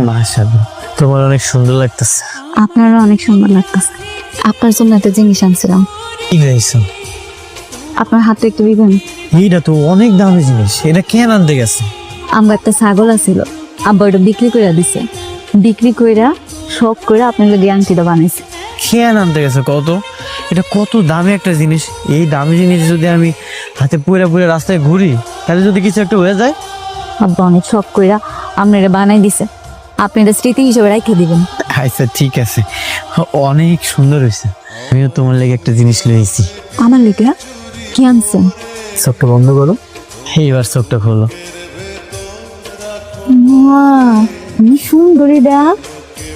মাশাআল্লাহ, তোমার অনেক সুন্দর লাগতেছে। আপনারও অনেক সুন্দর লাগতেছে। আপনার জন্য একটা জিনিস আনছিলাম, কি হয়েছে? আপনার হাতে একটু দিবেন। এইটা তো অনেক দামি জিনিস, এটা কেন আনতে গেছে? আমার একটা ছাগল আছিল, আব্বা ওটা বিক্রি করে দিছে। বিক্রি কইরা শখ করে আপনার লাগে আংটিটা বানাইছে। কেন আনতে গেছে কত? এটা কত দামি একটা জিনিস, এই দামি জিনিস যদি আমি হাতে পুরে পুরে রাস্তায় ঘুরি, তাহলে যদি কিছু একটা হয়ে যায়? আব্বা অনেক শখ কইরা আপনারা বানাই দিছে, আপনি এটা স্মৃতি হিসেবে রেখে দিবেন। আচ্ছা ঠিক আছে, অনেক সুন্দর হয়েছে। আমিও তোমার লেগে একটা জিনিস লইছি। আমার লেগে কি আনছেন? চোখটা বন্ধ করো, এইবার চোখটা খোলো। আমি সুন্দরী দা,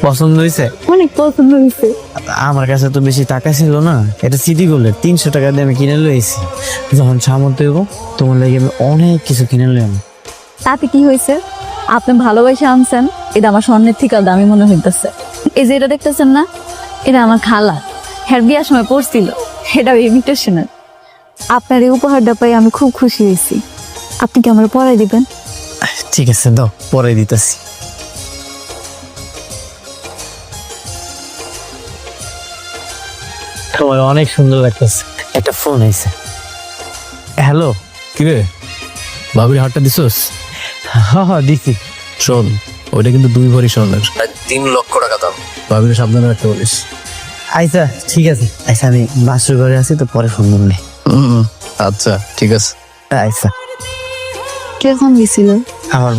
পছন্দ হয়েছে? অনেক পছন্দ হয়েছে। আমার কাছে তো বেশি টাকা ছিল না, এটা সিটি গোল্ডের 300 টাকা দিয়ে আমি কিনে লইছি। যখন সামর্থ্য হইব তোমার লাগে আমি অনেক কিছু কিনে লইম। তাতে কি হয়েছে? আপনি ভালোবাসে আনছেন, এটা আমার স্বর্ণের থেকে দামি মনে হইতেছে। এই যে এটা দেখতেছেন না, এটা আমার খালা, হ্যার বিয়ার সময় পড়ছিল, এটা ইমিটেশনের। আপনার এই উপহারটা পাই আমি খুব খুশি হয়েছি। আপনি কি আমার পড়াই দিবেন? ঠিক আছে, দাও, পরে দিতেছি। তোমার অনেক সুন্দর লাগতেছে। একটা ফোন আইছে। হ্যালো। কিরে, ভাবির হাটটা দিছস? হ্যাঁ দিছি। শোন, ওইটা কিন্তু 2 ভরি স্বর্ণের, 3 লক্ষ টাকা দাম। ভাবির সাবধানে রাখতে বলিস। আচ্ছা ঠিক আছে, আচ্ছা আমি বাসর ঘরে আছি, তো পরে ফোন করলে। আচ্ছা ঠিক আছে। আচ্ছা। কে ফোন দিছিল? আমার